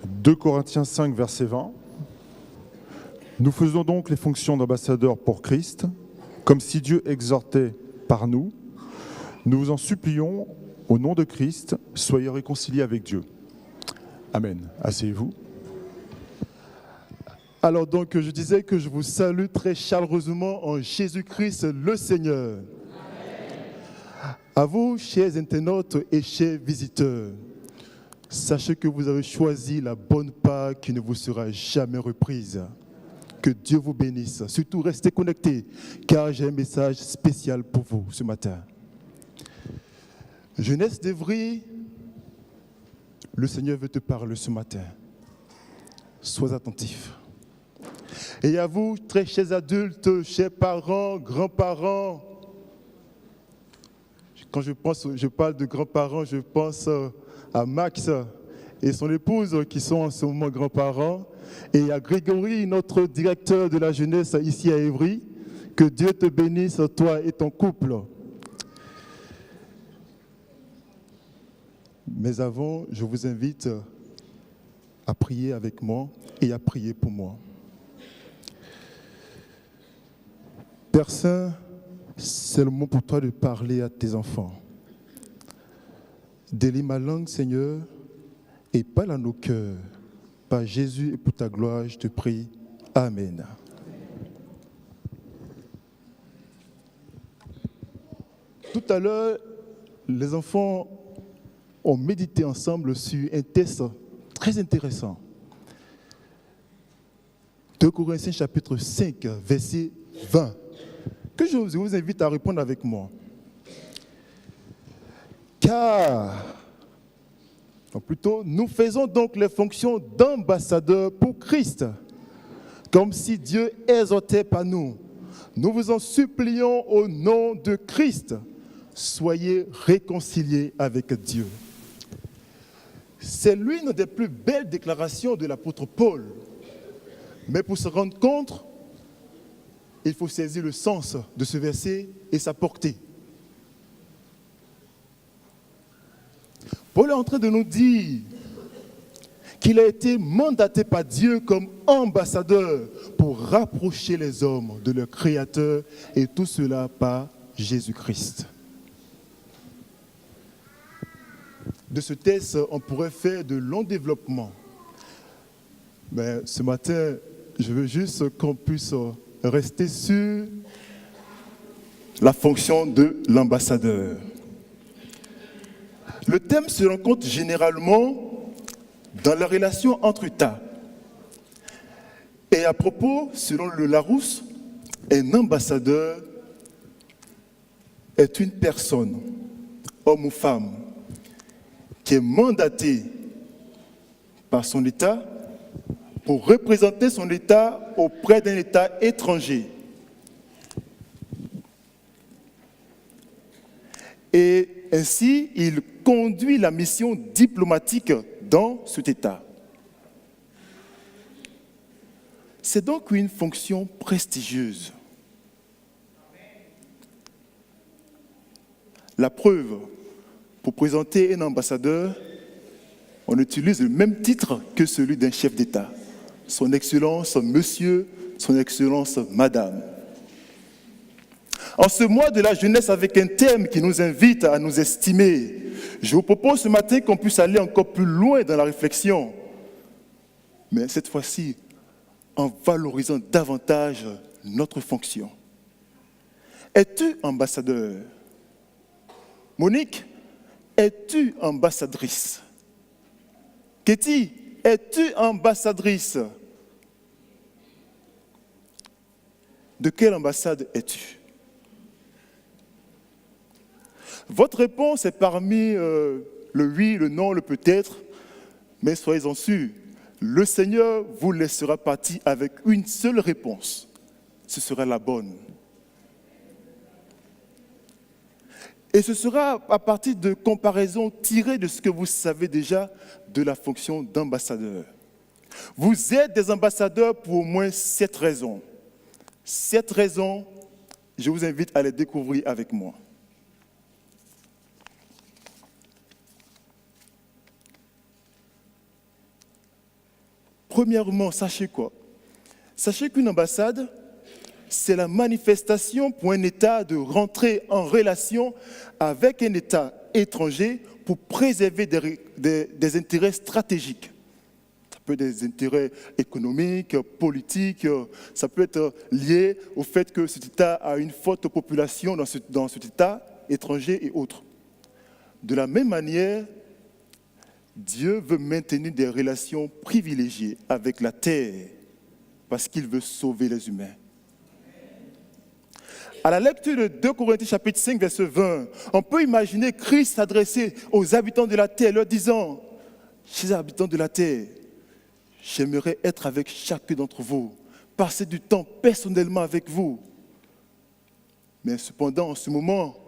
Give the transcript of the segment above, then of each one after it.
2 Corinthiens 5, verset 20. Nous faisons donc les fonctions d'ambassadeurs pour Christ, comme si Dieu exhortait par nous. Nous vous en supplions, au nom de Christ, soyez réconciliés avec Dieu. Amen. Asseyez-vous. Alors donc, je disais que je vous salue très chaleureusement en Jésus-Christ le Seigneur. Amen. À vous, chers internautes et chers visiteurs, sachez que vous avez choisi la bonne part qui ne vous sera jamais reprise. Que Dieu vous bénisse. Surtout, restez connectés, car j'ai un message spécial pour vous ce matin. Jeunesse d'Evry, le Seigneur veut te parler ce matin. Sois attentif. Et à vous, très chers adultes, chers parents, grands-parents, quand je parle de grands-parents, je pense à Max et son épouse qui sont en ce moment grands-parents, et à Grégory, notre directeur de la jeunesse ici à Évry. Que Dieu te bénisse, toi et ton couple. Mais avant, je vous invite à prier avec moi et à prier pour moi. Père Saint, c'est le moment pour toi de parler à tes enfants. Délie ma langue, Seigneur, et parle à nos cœurs. Par Jésus et pour ta gloire, je te prie. Amen. Tout à l'heure, les enfants ont médité ensemble sur un texte très intéressant. 2 Corinthiens chapitre 5, verset 20, que je vous invite à répondre avec moi. Nous faisons donc les fonctions d'ambassadeurs pour Christ, comme si Dieu exhortait par nous. Nous vous en supplions au nom de Christ, soyez réconciliés avec Dieu. C'est l'une des plus belles déclarations de l'apôtre Paul. Mais pour se rendre compte, il faut saisir le sens de ce verset et sa portée. Paul est en train de nous dire qu'il a été mandaté par Dieu comme ambassadeur pour rapprocher les hommes de leur Créateur, et tout cela par Jésus-Christ. De ce texte, on pourrait faire de longs développements. Mais ce matin, je veux juste qu'on puisse rester sur la fonction de l'ambassadeur. Le thème se rencontre généralement dans la relation entre États. Et à propos, selon le Larousse, un ambassadeur est une personne, homme ou femme, qui est mandaté par son État pour représenter son État auprès d'un État étranger. Et ainsi, il conduit la mission diplomatique dans cet État. C'est donc une fonction prestigieuse. La preuve, pour présenter un ambassadeur, on utilise le même titre que celui d'un chef d'État. Son Excellence Monsieur, Son Excellence Madame. En ce mois de la jeunesse, avec un thème qui nous invite à nous estimer, je vous propose ce matin qu'on puisse aller encore plus loin dans la réflexion, mais cette fois-ci en valorisant davantage notre fonction. Es-tu ambassadeur? Monique, es-tu ambassadrice? Katie, es-tu ambassadrice? De quelle ambassade es-tu? Votre réponse est parmi le oui, le non, le peut-être, mais soyez-en sûrs, le Seigneur vous laissera partir avec une seule réponse. Ce sera la bonne. Et ce sera à partir de comparaisons tirées de ce que vous savez déjà de la fonction d'ambassadeur. Vous êtes des ambassadeurs pour au moins 7 raisons. 7 raisons, je vous invite à les découvrir avec moi. Premièrement, sachez quoi? Sachez qu'une ambassade, c'est la manifestation pour un État de rentrer en relation avec un État étranger pour préserver des intérêts stratégiques. Ça peut être des intérêts économiques, politiques, ça peut être lié au fait que cet État a une forte population dans cet État étranger et autres. De la même manière, Dieu veut maintenir des relations privilégiées avec la terre parce qu'il veut sauver les humains. À la lecture de 2 Corinthiens chapitre 5, verset 20, on peut imaginer Christ s'adresser aux habitants de la terre, leur disant, « Chers habitants de la terre, j'aimerais être avec chacun d'entre vous, passer du temps personnellement avec vous. Mais cependant, en ce moment,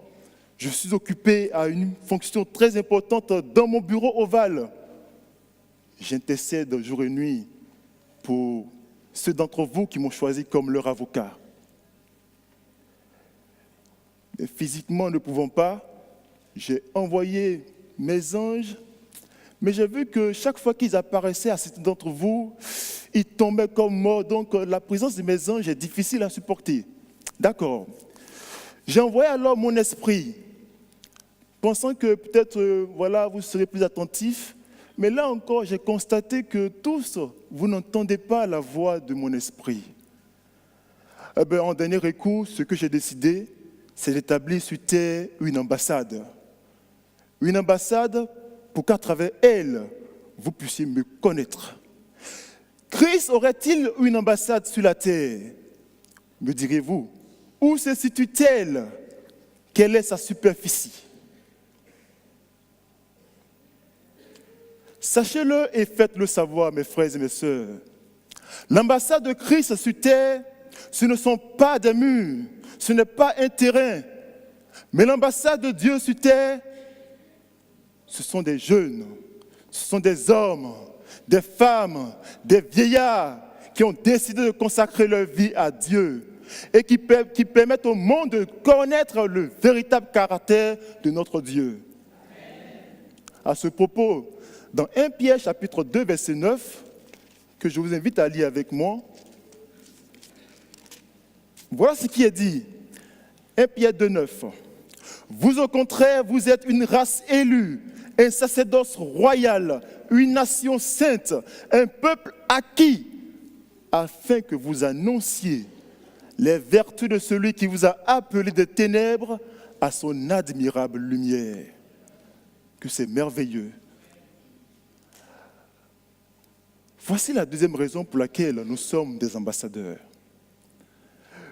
je suis occupé à une fonction très importante dans mon bureau ovale. J'intercède jour et nuit pour ceux d'entre vous qui m'ont choisi comme leur avocat. Mais physiquement ne pouvant pas, j'ai envoyé mes anges, mais j'ai vu que chaque fois qu'ils apparaissaient à certains d'entre vous, ils tombaient comme morts. Donc la présence de mes anges est difficile à supporter. D'accord. J'ai envoyé alors mon esprit, pensant que peut-être vous serez plus attentifs. Mais là encore, j'ai constaté que tous, vous n'entendez pas la voix de mon esprit. En dernier recours, ce que j'ai décidé, c'est d'établir sur terre une ambassade. Une ambassade pour qu'à travers elle, vous puissiez me connaître. Christ aurait-il une ambassade sur la terre? Me direz-vous, où se situe-t-elle? Quelle est sa superficie? Sachez-le et faites-le savoir, mes frères et mes sœurs. L'ambassade de Christ sur terre, ce ne sont pas des murs, ce n'est pas un terrain. Mais l'ambassade de Dieu sur terre, ce sont des jeunes, ce sont des hommes, des femmes, des vieillards qui ont décidé de consacrer leur vie à Dieu et qui permettent au monde de connaître le véritable caractère de notre Dieu. À ce propos, dans 1 Pierre chapitre 2, verset 9, que je vous invite à lire avec moi, voilà ce qui est dit. 1 Pierre 2, 9. Vous au contraire, vous êtes une race élue, un sacerdoce royal, une nation sainte, un peuple acquis, afin que vous annonciez les vertus de celui qui vous a appelé des ténèbres à son admirable lumière. Que c'est merveilleux. Voici la deuxième raison pour laquelle nous sommes des ambassadeurs.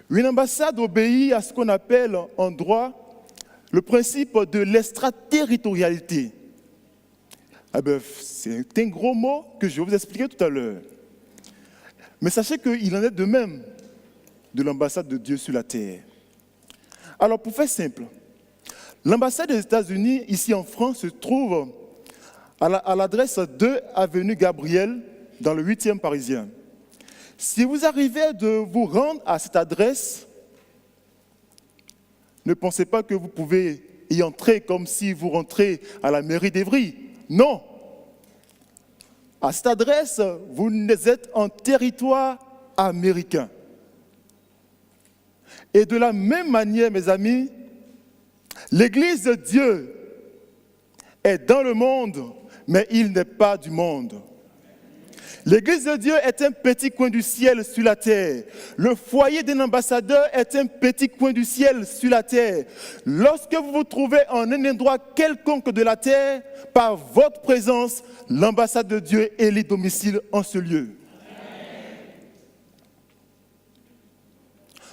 Une ambassade obéit à ce qu'on appelle en droit le principe de l'extraterritorialité. C'est un gros mot que je vais vous expliquer tout à l'heure. Mais sachez qu'il en est de même de l'ambassade de Dieu sur la terre. Alors pour faire simple, l'ambassade des États-Unis ici en France se trouve à l'adresse 2 avenue Gabriel, dans le 8e parisien. Si vous arrivez de vous rendre à cette adresse, ne pensez pas que vous pouvez y entrer comme si vous rentrez à la mairie d'Évry. Non. À cette adresse, vous êtes en territoire américain. Et de la même manière, mes amis, l'Église de Dieu est dans le monde, mais il n'est pas du monde. L'Église de Dieu est un petit coin du ciel sur la terre. Le foyer d'un ambassadeur est un petit coin du ciel sur la terre. Lorsque vous vous trouvez en un endroit quelconque de la terre, par votre présence, l'ambassade de Dieu élit domicile en ce lieu.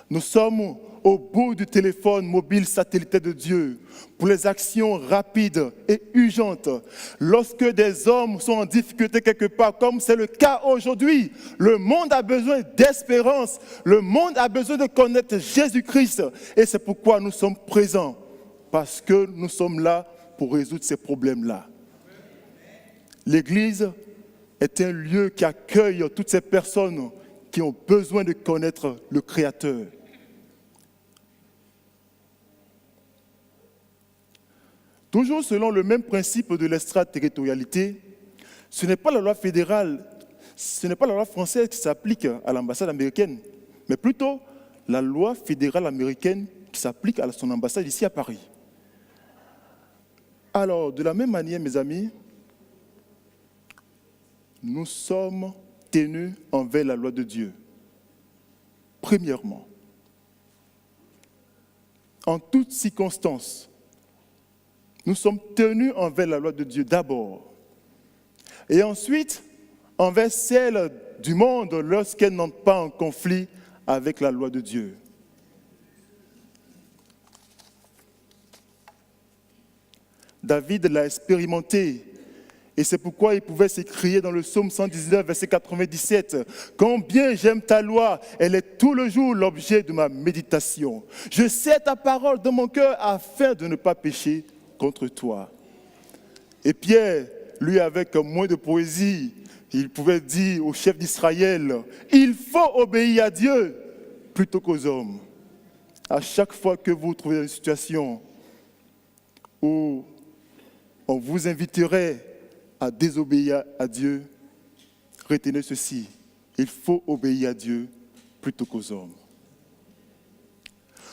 Nous sommes au bout du téléphone mobile satellitaire de Dieu pour les actions rapides et urgentes. Lorsque des hommes sont en difficulté quelque part, comme c'est le cas aujourd'hui, le monde a besoin d'espérance, le monde a besoin de connaître Jésus-Christ. Et c'est pourquoi nous sommes présents, parce que nous sommes là pour résoudre ces problèmes-là. L'Église est un lieu qui accueille toutes ces personnes qui ont besoin de connaître le Créateur. Toujours selon le même principe de l'extraterritorialité, ce n'est pas la loi fédérale, ce n'est pas la loi française qui s'applique à l'ambassade américaine, mais plutôt la loi fédérale américaine qui s'applique à son ambassade ici à Paris. Alors, de la même manière, mes amis, nous sommes tenus envers la loi de Dieu. Premièrement, en toutes circonstances, nous sommes tenus envers la loi de Dieu d'abord. Et ensuite, envers celle du monde lorsqu'elle n'entre pas en conflit avec la loi de Dieu. David l'a expérimenté. Et c'est pourquoi il pouvait s'écrier dans le psaume 119, verset 97, « Combien j'aime ta loi, elle est tout le jour l'objet de ma méditation. Je sais ta parole dans mon cœur afin de ne pas pécher contre toi. » Et Pierre, lui avec moins de poésie, il pouvait dire au chef d'Israël, « Il faut obéir à Dieu plutôt qu'aux hommes. » À chaque fois que vous trouvez dans une situation où on vous inviterait à désobéir à Dieu, retenez ceci, il faut obéir à Dieu plutôt qu'aux hommes.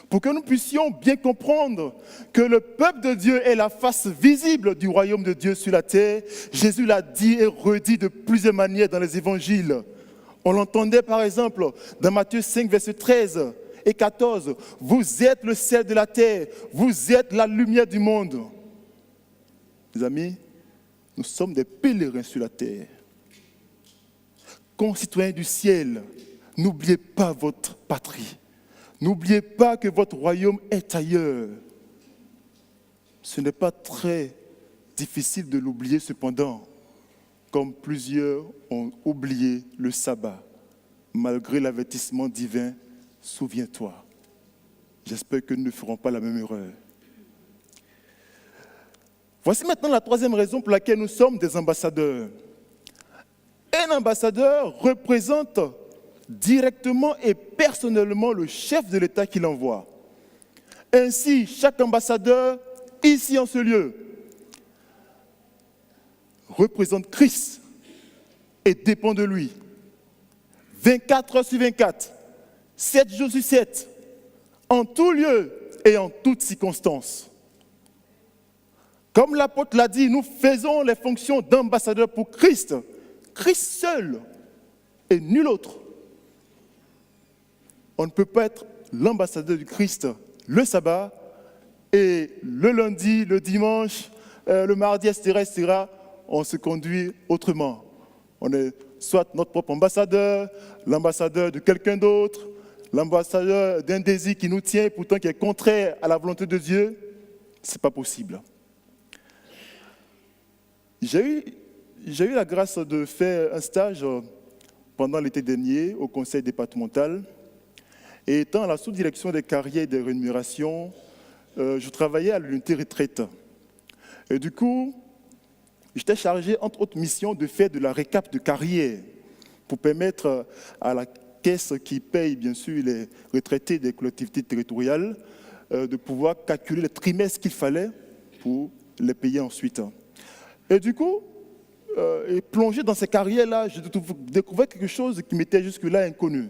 Pour que nous puissions bien comprendre que le peuple de Dieu est la face visible du royaume de Dieu sur la terre, Jésus l'a dit et redit de plusieurs manières dans les évangiles. On l'entendait par exemple dans Matthieu 5, verset 13 et 14. « Vous êtes le sel de la terre, vous êtes la lumière du monde. » Mes amis, nous sommes des pèlerins sur la terre. Concitoyens du ciel, n'oubliez pas votre patrie. N'oubliez pas que votre royaume est ailleurs. Ce n'est pas très difficile de l'oublier cependant, comme plusieurs ont oublié le sabbat. Malgré l'avertissement divin, souviens-toi. J'espère que nous ne ferons pas la même erreur. Voici maintenant la troisième raison pour laquelle nous sommes des ambassadeurs. Un ambassadeur représente directement et personnellement le chef de l'État qui l'envoie. Ainsi, chaque ambassadeur, ici en ce lieu, représente Christ et dépend de lui. 24 heures sur 24, 7 jours sur 7, en tout lieu et en toutes circonstances. Comme l'apôtre l'a dit, nous faisons les fonctions d'ambassadeur pour Christ. Christ seul et nul autre. On ne peut pas être l'ambassadeur du Christ le sabbat et le lundi, le dimanche, le mardi, etc., on se conduit autrement. On est soit notre propre ambassadeur, l'ambassadeur de quelqu'un d'autre, l'ambassadeur d'un désir qui nous tient, pourtant qui est contraire à la volonté de Dieu. Ce n'est pas possible. J'ai eu la grâce de faire un stage pendant l'été dernier au conseil départemental. Et étant à la sous-direction des carrières et des rémunérations, je travaillais à l'unité retraite. Et du coup, j'étais chargé, entre autres missions, de faire de la récap de carrière pour permettre à la caisse qui paye, bien sûr, les retraités des collectivités territoriales de pouvoir calculer les trimestres qu'il fallait pour les payer ensuite. Et du coup, et plongé dans ces carrières-là, je découvrais quelque chose qui m'était jusque-là inconnu.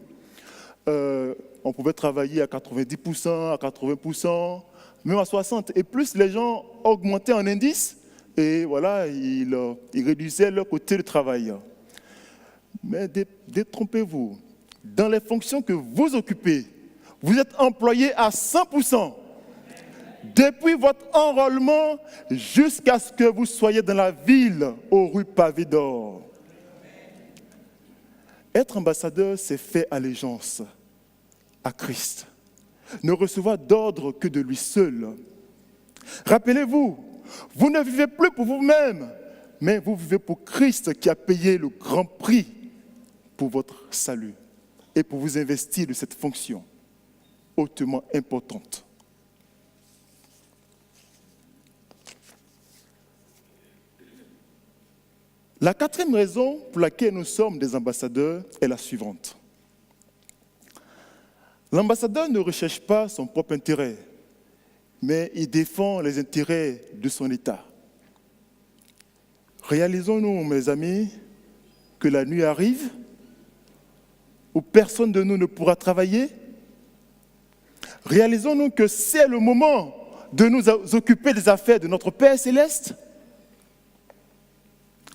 On pouvait travailler à 90%, à 80%, même à 60%. Et plus les gens augmentaient en indice, et voilà, ils réduisaient leur côté de travail. Mais détrompez-vous, dans les fonctions que vous occupez, vous êtes employé à 100%. Depuis votre enrôlement jusqu'à ce que vous soyez dans la ville aux rues pavées d'or. Être ambassadeur, c'est faire allégeance à Christ. Ne recevoir d'ordre que de lui seul. Rappelez-vous, vous ne vivez plus pour vous-même, mais vous vivez pour Christ qui a payé le grand prix pour votre salut et pour vous investir de cette fonction hautement importante. La quatrième raison pour laquelle nous sommes des ambassadeurs est la suivante. L'ambassadeur ne recherche pas son propre intérêt, mais il défend les intérêts de son État. Réalisons-nous, mes amis, que la nuit arrive, où personne de nous ne pourra travailler? Réalisons-nous que c'est le moment de nous occuper des affaires de notre Père céleste?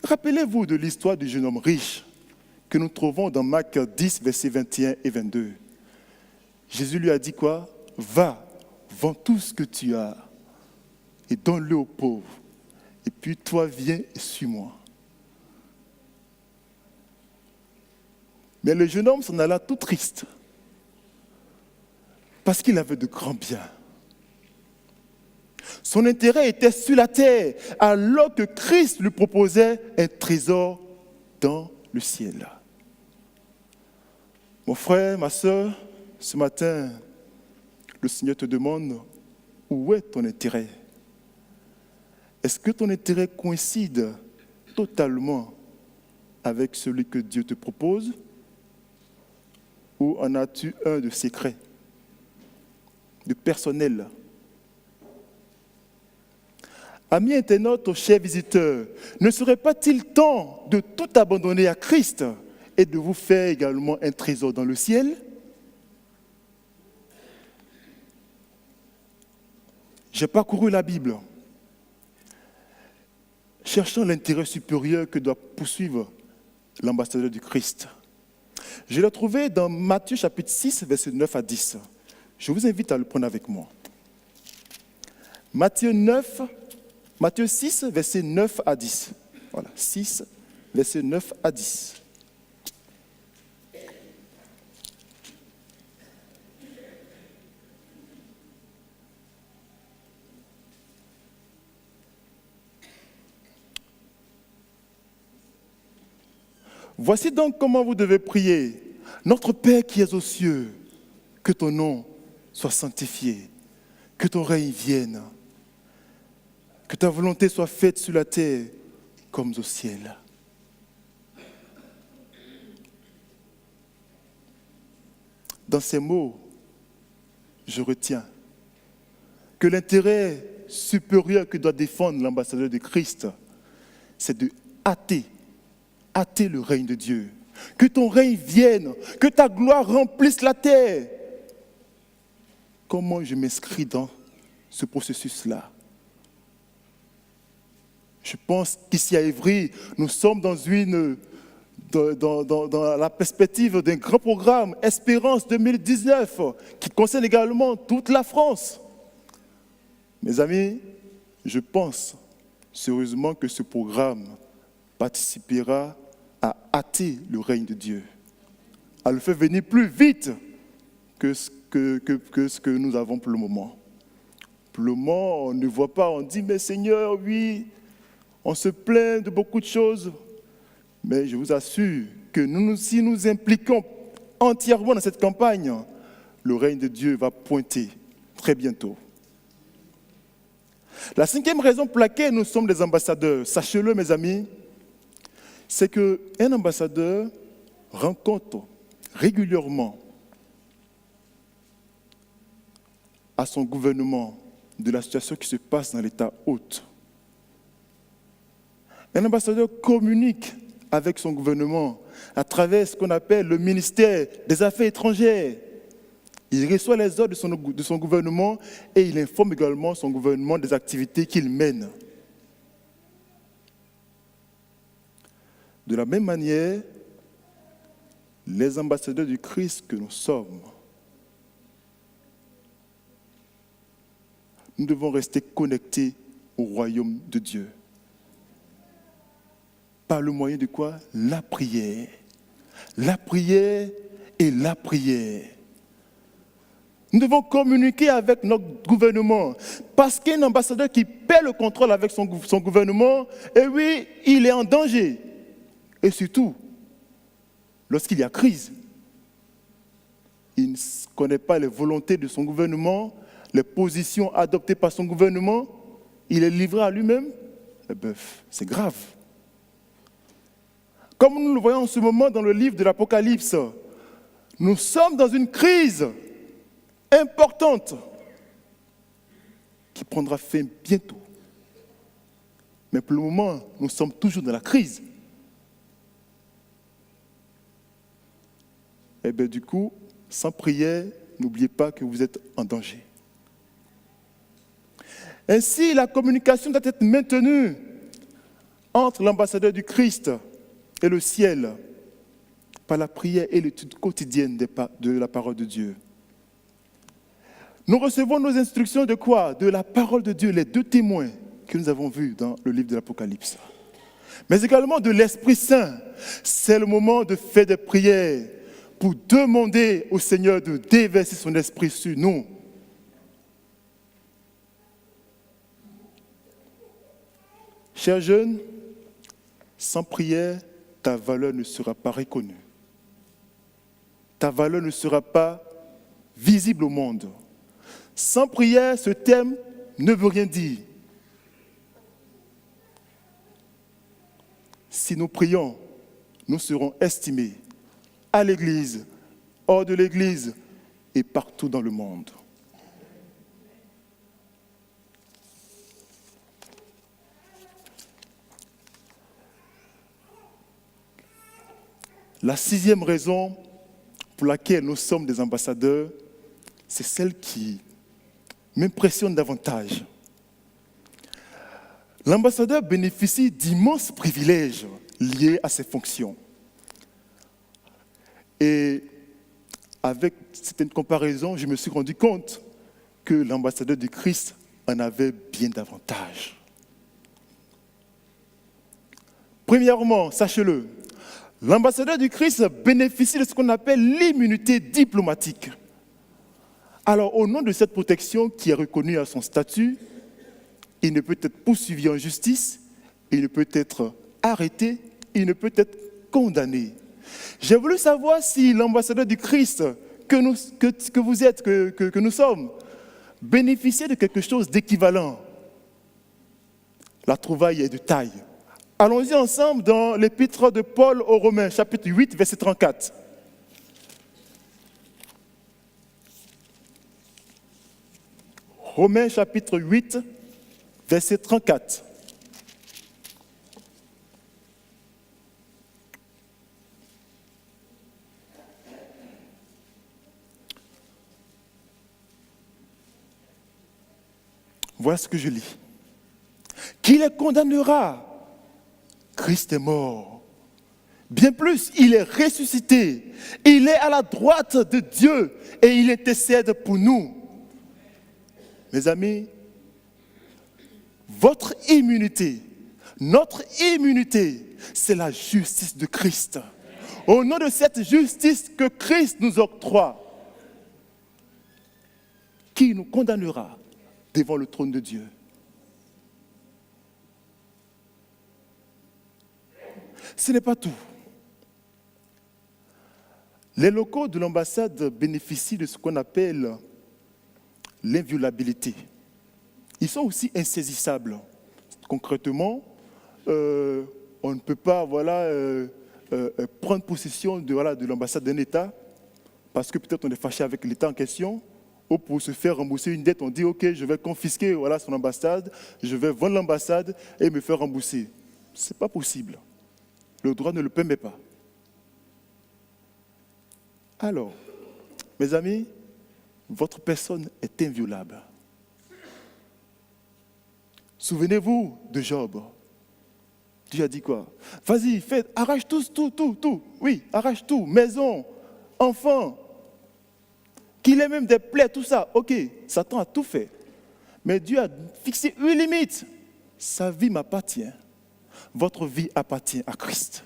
Rappelez-vous de l'histoire du jeune homme riche que nous trouvons dans Marc 10, versets 21 et 22. Jésus lui a dit quoi? Va, vends tout ce que tu as et donne-le aux pauvres. Et puis toi, viens et suis-moi. Mais le jeune homme s'en alla tout triste parce qu'il avait de grands biens. Son intérêt était sur la terre, alors que Christ lui proposait un trésor dans le ciel. Mon frère, ma soeur, ce matin, le Seigneur te demande, où est ton intérêt? Est-ce que ton intérêt coïncide totalement avec celui que Dieu te propose? Ou en as-tu un de secret, de personnel? Amis internautes, chers visiteurs, ne serait pas-il temps de tout abandonner à Christ et de vous faire également un trésor dans le ciel? J'ai parcouru la Bible, cherchant l'intérêt supérieur que doit poursuivre l'ambassadeur du Christ. Je l'ai trouvé dans Matthieu chapitre 6, versets 9 à 10. Je vous invite à le prendre avec moi. Matthieu 6, versets 9 à 10. Voilà, 6, versets 9 à 10. Voici donc comment vous devez prier. Notre Père qui es aux cieux, que ton nom soit sanctifié, que ton règne vienne, que ta volonté soit faite sur la terre comme au ciel. Dans ces mots, je retiens que l'intérêt supérieur que doit défendre l'ambassadeur de Christ, c'est de hâter le règne de Dieu. Que ton règne vienne, que ta gloire remplisse la terre. Comment je m'inscris dans ce processus-là? Je pense qu'ici à Évry, nous sommes dans la perspective d'un grand programme, Espérance 2019, qui concerne également toute la France. Mes amis, je pense sérieusement que ce programme participera à hâter le règne de Dieu, à le faire venir plus vite que ce que nous avons pour le moment. Pour le moment, on ne voit pas, on dit, mais Seigneur, oui, on se plaint de beaucoup de choses, mais je vous assure que si nous impliquons entièrement dans cette campagne, le règne de Dieu va pointer très bientôt. La cinquième raison pour laquelle nous sommes des ambassadeurs, sachez-le mes amis, c'est qu'un ambassadeur rend compte régulièrement à son gouvernement de la situation qui se passe dans l'État hôte. Un ambassadeur communique avec son gouvernement à travers ce qu'on appelle le ministère des Affaires étrangères. Il reçoit les ordres de son gouvernement et il informe également son gouvernement des activités qu'il mène. De la même manière, les ambassadeurs du Christ que nous sommes, nous devons rester connectés au royaume de Dieu. Par le moyen de quoi? La prière. La prière et la prière. Nous devons communiquer avec notre gouvernement. Parce qu'un ambassadeur qui perd le contrôle avec son gouvernement, eh oui, il est en danger. Et surtout, lorsqu'il y a crise, il ne connaît pas les volontés de son gouvernement, les positions adoptées par son gouvernement, il est livré à lui-même. Eh bien, c'est grave. Comme nous le voyons en ce moment dans le livre de l'Apocalypse, nous sommes dans une crise importante qui prendra fin bientôt. Mais pour le moment, nous sommes toujours dans la crise. Et bien du coup, sans prière, n'oubliez pas que vous êtes en danger. Ainsi, la communication doit être maintenue entre l'ambassadeur du Christ et le ciel par la prière et l'étude quotidienne de la parole de Dieu. Nous recevons nos instructions de quoi? De la parole de Dieu, les 2 témoins que nous avons vus dans le livre de l'Apocalypse. Mais également de l'Esprit Saint. C'est le moment de faire des prières pour demander au Seigneur de déverser son esprit sur nous. Chers jeunes, sans prière, ta valeur ne sera pas reconnue. Ta valeur ne sera pas visible au monde. Sans prière, ce terme ne veut rien dire. Si nous prions, nous serons estimés à l'Église, hors de l'Église et partout dans le monde. La 6e raison pour laquelle nous sommes des ambassadeurs, c'est celle qui m'impressionne davantage. L'ambassadeur bénéficie d'immenses privilèges liés à ses fonctions. Et avec certaines comparaisons, je me suis rendu compte que l'ambassadeur du Christ en avait bien davantage. Premièrement, sachez-le, l'ambassadeur du Christ bénéficie de ce qu'on appelle l'immunité diplomatique. Alors, au nom de cette protection qui est reconnue à son statut, il ne peut être poursuivi en justice, il ne peut être arrêté, il ne peut être condamné. J'ai voulu savoir si l'ambassadeur du Christ que vous êtes, que nous sommes, bénéficiait de quelque chose d'équivalent. La trouvaille est de taille. Allons-y ensemble dans l'épître de Paul aux Romains, chapitre 8, verset 34. Romains, chapitre 8, verset 34. Voilà ce que je lis. Qui les condamnera? Christ est mort. Bien plus, il est ressuscité. Il est à la droite de Dieu et il intercède pour nous. Mes amis, votre immunité, notre immunité, c'est la justice de Christ. Au nom de cette justice que Christ nous octroie, qui nous condamnera devant le trône de Dieu? Ce n'est pas tout. Les locaux de l'ambassade bénéficient de ce qu'on appelle l'inviolabilité. Ils sont aussi insaisissables. Concrètement, on ne peut pas prendre possession de l'ambassade d'un État parce que peut-être on est fâché avec l'État en question, ou pour se faire rembourser une dette, on dit « Ok, je vais confisquer son ambassade, je vais vendre l'ambassade et me faire rembourser ». Ce n'est pas possible. Le droit ne le permet pas. Alors, mes amis, votre personne est inviolable. Souvenez-vous de Job. Dieu a dit quoi? Vas-y, arrache tout. Oui, arrache tout. Maison, enfant, qu'il ait même des plaies, tout ça. Ok, Satan a tout fait. Mais Dieu a fixé une limite. Sa vie m'appartient. Votre vie appartient à Christ.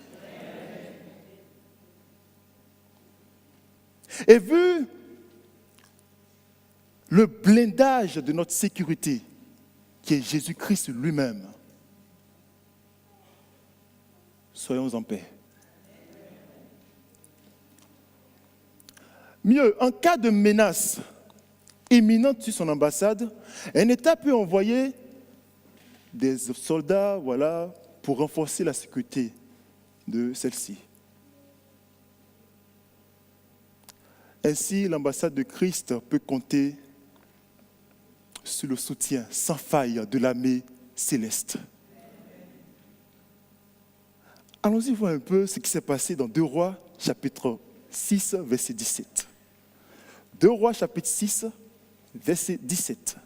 Et vu le blindage de notre sécurité, qui est Jésus-Christ lui-même, soyons en paix. Mieux, en cas de menace imminente sur son ambassade, un État peut envoyer des soldats, pour renforcer la sécurité de celle-ci. Ainsi, l'ambassade de Christ peut compter sur le soutien sans faille de l'armée céleste. Allons-y voir un peu ce qui s'est passé dans 2 Rois, chapitre 6, verset 17. 2 Rois, chapitre 6, verset 17.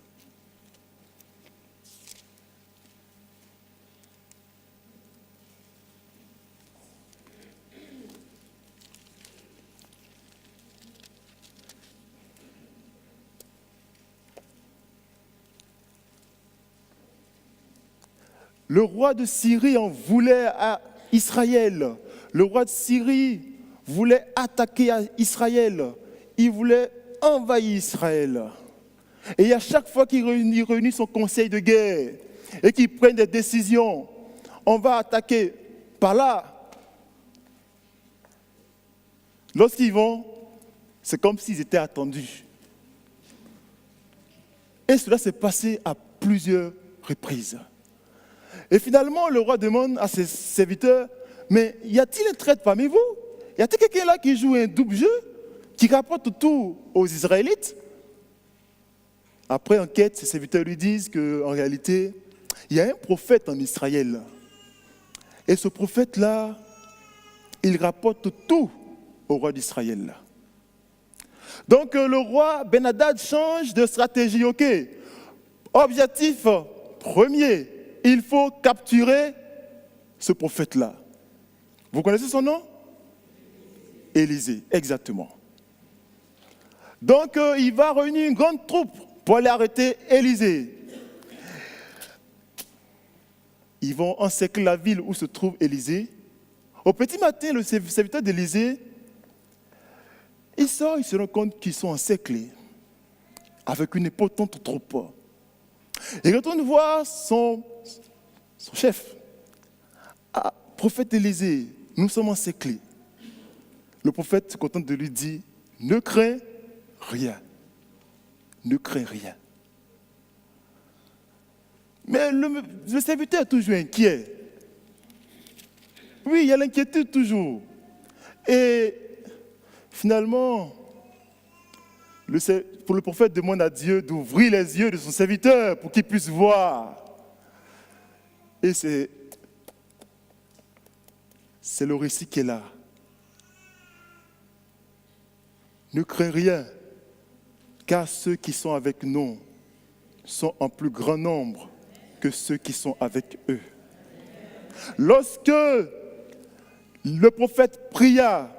Le roi de Syrie en voulait à Israël. Le roi de Syrie voulait attaquer Israël. Il voulait envahir Israël. Et à chaque fois qu'il réunit son conseil de guerre et qu'il prenne des décisions, on va attaquer par là. Lorsqu'ils vont, c'est comme s'ils étaient attendus. Et cela s'est passé à plusieurs reprises. Et finalement, le roi demande à ses serviteurs, mais y a-t-il un traître parmi vous? Y a-t-il quelqu'un là qui joue un double jeu, qui rapporte tout aux Israélites? Après enquête, ses serviteurs lui disent qu'en réalité, il y a un prophète en Israël. Et ce prophète-là, il rapporte tout au roi d'Israël. Donc le roi Ben-Hadad change de stratégie. Ok, objectif premier, il faut capturer ce prophète-là. Vous connaissez son nom? Élisée, exactement. Donc il va réunir une grande troupe pour aller arrêter Élisée. Ils vont encercler la ville où se trouve Élisée. Au petit matin, le serviteur d'Élisée, il sort, il se rend compte qu'ils sont encerclés avec une potente troupe. Il retourne voir son chef. Ah, prophète Élisée, nous sommes encerclés. Le prophète se contente de lui dire, ne crains rien. Ne crains rien. Mais le serviteur est toujours inquiet. Oui, il y a l'inquiétude toujours. Et finalement, le prophète demande à Dieu d'ouvrir les yeux de son serviteur pour qu'il puisse voir. Et c'est le récit qui est là. Ne crains rien, car ceux qui sont avec nous sont en plus grand nombre que ceux qui sont avec eux. Lorsque le prophète pria,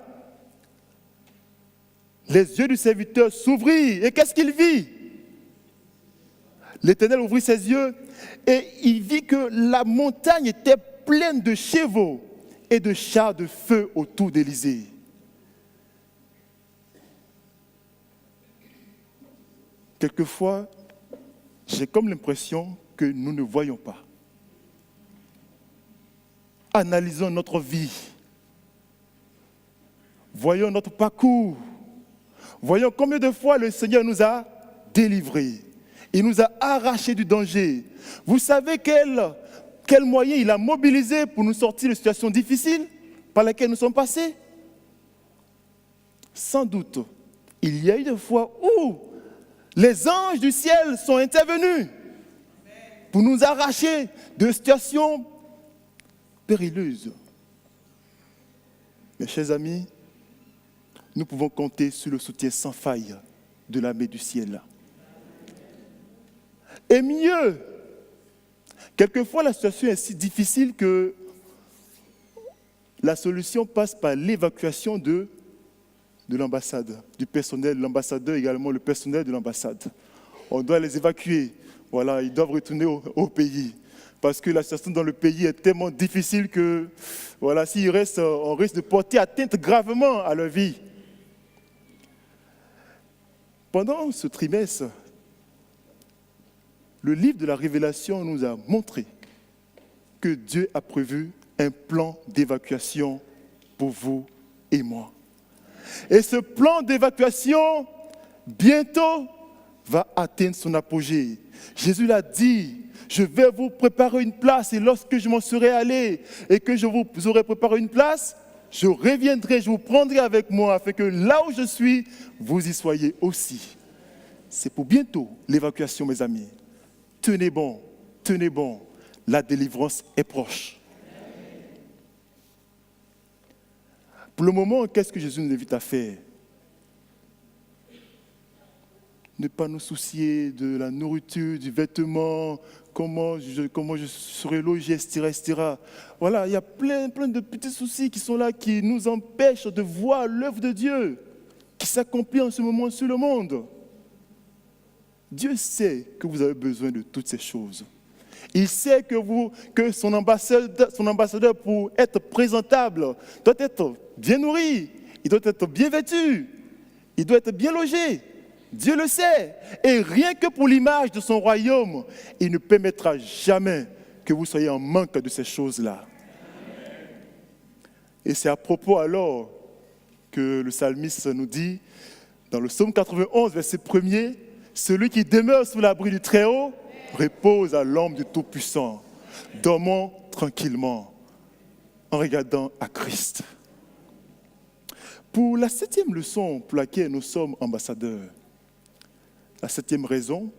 les yeux du serviteur s'ouvrirent. Et qu'est-ce qu'il vit? L'Éternel ouvrit ses yeux et il vit que la montagne était pleine de chevaux et de chars de feu autour d'Élisée. Quelquefois, j'ai comme l'impression que nous ne voyons pas. Analysons notre vie. Voyons notre parcours. Voyons combien de fois le Seigneur nous a délivrés. Il nous a arrachés du danger. Vous savez quel moyen il a mobilisé pour nous sortir de situations difficiles par lesquelles nous sommes passés? Sans doute, il y a eu des fois où les anges du ciel sont intervenus pour nous arracher de situations périlleuses. Mes chers amis, nous pouvons compter sur le soutien sans faille de l'armée du ciel. Et mieux, quelquefois la situation est si difficile que la solution passe par l'évacuation de l'ambassade, du personnel, l'ambassadeur également, le personnel de l'ambassade. On doit les évacuer. Voilà, ils doivent retourner au pays. Parce que la situation dans le pays est tellement difficile que, voilà, s'ils restent, on risque de porter atteinte gravement à leur vie. Pendant ce trimestre, le livre de la Révélation nous a montré que Dieu a prévu un plan d'évacuation pour vous et moi. Et ce plan d'évacuation, bientôt, va atteindre son apogée. Jésus l'a dit, je vais vous préparer une place et lorsque je m'en serai allé et que je vous aurai préparé une place, je reviendrai, je vous prendrai avec moi afin que là où je suis, vous y soyez aussi. C'est pour bientôt l'évacuation, mes amis. Tenez bon, la délivrance est proche. Pour le moment, qu'est-ce que Jésus nous invite à faire? Ne pas nous soucier de la nourriture, du vêtement, comment je serai logé, etc. Voilà, il y a plein de petits soucis qui sont là, qui nous empêchent de voir l'œuvre de Dieu qui s'accomplit en ce moment sur le monde. Dieu sait que vous avez besoin de toutes ces choses. Il sait que son ambassadeur, pour être présentable, doit être bien nourri, il doit être bien vêtu, il doit être bien logé. Dieu le sait. Et rien que pour l'image de son royaume, il ne permettra jamais que vous soyez en manque de ces choses-là. Et c'est à propos alors que le psalmiste nous dit, dans le psaume 91, verset 1er, « Celui qui demeure sous l'abri du Très-Haut repose à l'ombre du Tout-Puissant, dormant tranquillement en regardant à Christ. » Pour la 7e leçon pour laquelle nous sommes ambassadeurs, la 7e raison,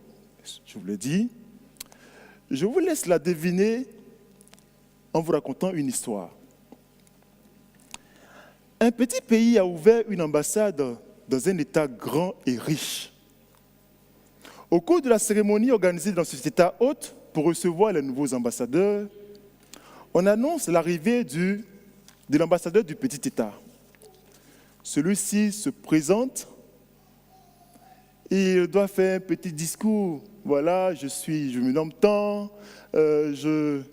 je vous l'ai dit, je vous laisse la deviner en vous racontant une histoire. Un petit pays a ouvert une ambassade dans un État grand et riche. Au cours de la cérémonie organisée dans cet État hôte pour recevoir les nouveaux ambassadeurs, on annonce l'arrivée de l'ambassadeur du petit État. Celui-ci se présente. Il doit faire un petit discours. Voilà, je me nomme tant, je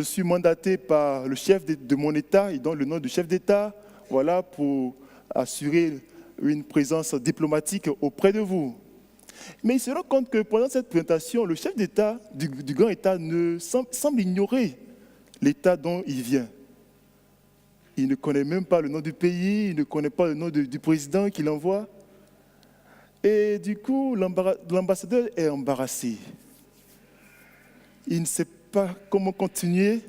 suis mandaté par le chef de mon État, il donne le nom du chef d'État, voilà, pour assurer une présence diplomatique auprès de vous. Mais il se rend compte que pendant cette présentation, le chef d'État du grand État semble ignorer l'État dont il vient. Il ne connaît même pas le nom du pays, il ne connaît pas le nom du président qu'il envoie. Et du coup, l'ambassadeur est embarrassé. Il ne sait pas comment continuer.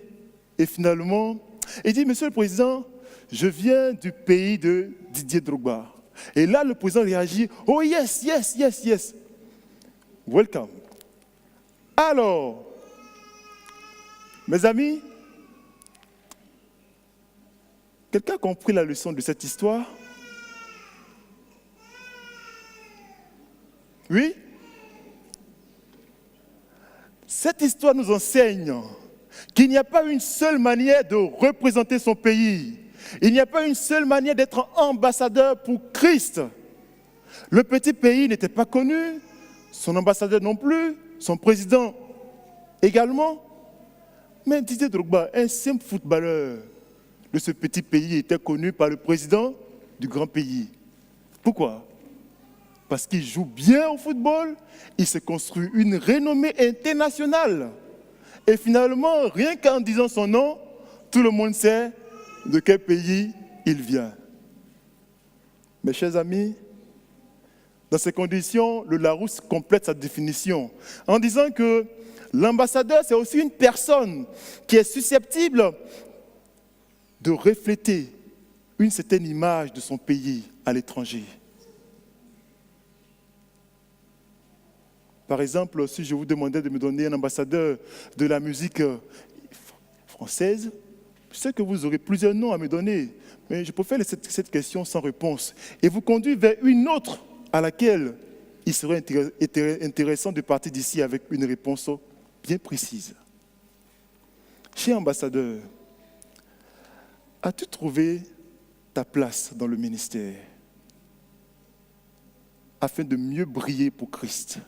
Et finalement, il dit, « Monsieur le Président, je viens du pays de Didier Drogba. » Et là, le président réagit, « Oh yes, yes, yes, yes. Welcome. » Alors, mes amis, quelqu'un a compris la leçon de cette histoire? Oui? Cette histoire nous enseigne qu'il n'y a pas une seule manière de représenter son pays. Il n'y a pas une seule manière d'être ambassadeur pour Christ. Le petit pays n'était pas connu, son ambassadeur non plus, son président également. Mais Didier Drogba, un simple footballeur de ce petit pays, était connu par le président du grand pays. Pourquoi? Parce qu'il joue bien au football, il se construit une renommée internationale. Et finalement, rien qu'en disant son nom, tout le monde sait de quel pays il vient. Mes chers amis, dans ces conditions, le Larousse complète sa définition en disant que l'ambassadeur, c'est aussi une personne qui est susceptible de refléter une certaine image de son pays à l'étranger. Par exemple, si je vous demandais de me donner un ambassadeur de la musique française, je sais que vous aurez plusieurs noms à me donner, mais je préfère laisser cette question sans réponse et vous conduire vers une autre à laquelle il serait intéressant de partir d'ici avec une réponse bien précise. Cher ambassadeur, as-tu trouvé ta place dans le ministère afin de mieux briller pour Christ?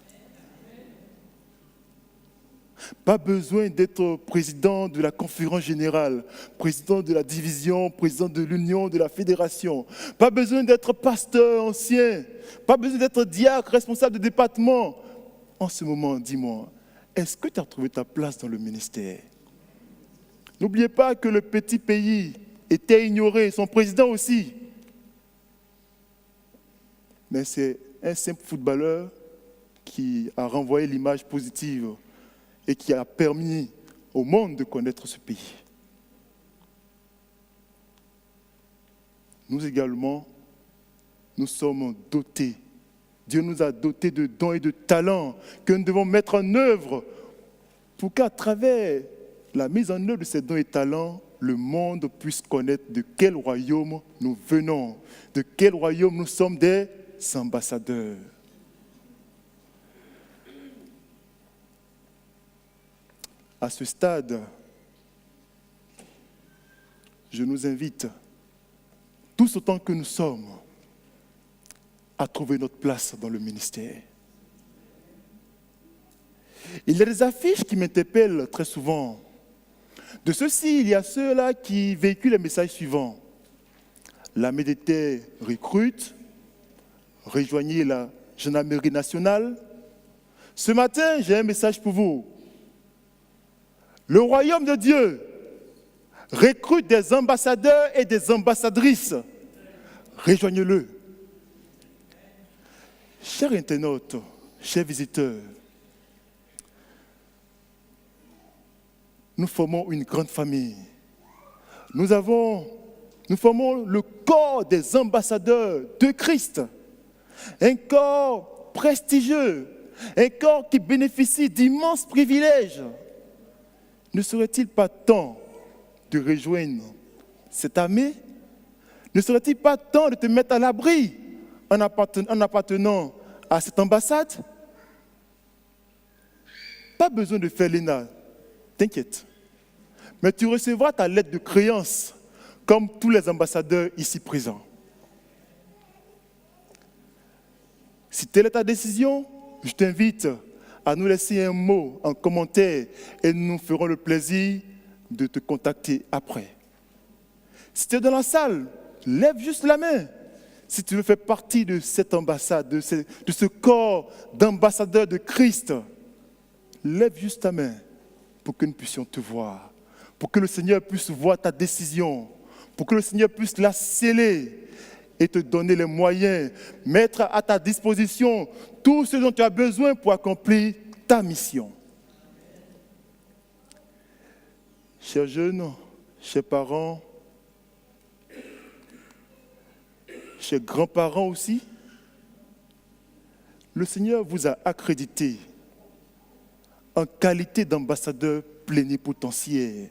Pas besoin d'être président de la conférence générale, président de la division, président de l'union, de la fédération. Pas besoin d'être pasteur ancien, pas besoin d'être diacre, responsable de département. En ce moment, dis-moi, est-ce que tu as trouvé ta place dans le ministère? N'oubliez pas que le petit pays était ignoré, son président aussi. Mais c'est un simple footballeur qui a renvoyé l'image positive et qui a permis au monde de connaître ce pays. Nous également, nous sommes dotés. Dieu nous a dotés de dons et de talents que nous devons mettre en œuvre pour qu'à travers la mise en œuvre de ces dons et talents, le monde puisse connaître de quel royaume nous venons, de quel royaume nous sommes des ambassadeurs. À ce stade, je nous invite, tous autant que nous sommes, à trouver notre place dans le ministère. Il y a des affiches qui m'interpellent très souvent. De ceux-ci, il y a ceux-là qui véhiculent les messages suivants. La MDT recrute, rejoignez la gendarmerie nationale. Ce matin, j'ai un message pour vous. Le royaume de Dieu recrute des ambassadeurs et des ambassadrices. Rejoignez-le. Chers internautes, chers visiteurs, nous formons une grande famille. Nous formons le corps des ambassadeurs de Christ. Un corps prestigieux, un corps qui bénéficie d'immenses privilèges. Ne serait-il pas temps de rejoindre cette armée? Ne serait-il pas temps de te mettre à l'abri en appartenant à cette ambassade? Pas besoin de faire l'ENA, t'inquiète. Mais tu recevras ta lettre de créance comme tous les ambassadeurs ici présents. Si telle est ta décision, je t'invite à nous laisser un mot en commentaire et nous ferons le plaisir de te contacter après. Si tu es dans la salle, lève juste la main. Si tu veux faire partie de cette ambassade, de ce corps d'ambassadeurs de Christ, lève juste ta main pour que nous puissions te voir, pour que le Seigneur puisse voir ta décision, pour que le Seigneur puisse la sceller et te donner les moyens, mettre à ta disposition tout ce dont tu as besoin pour accomplir ta mission. Chers jeunes, chers parents, chers grands-parents aussi, le Seigneur vous a accrédité en qualité d'ambassadeur plénipotentiaire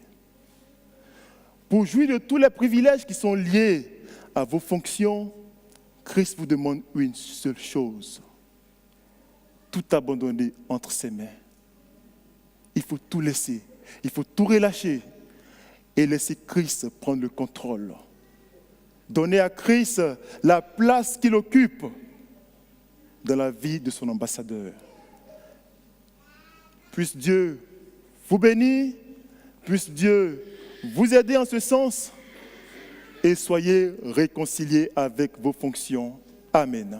pour jouir de tous les privilèges qui sont liés à vos fonctions. Christ vous demande une seule chose: tout abandonner entre ses mains. Il faut tout laisser, il faut tout relâcher et laisser Christ prendre le contrôle. Donner à Christ la place qu'il occupe dans la vie de son ambassadeur. Puisse Dieu vous bénir, puisse Dieu vous aider en ce sens et soyez réconciliés avec vos fonctions. Amen.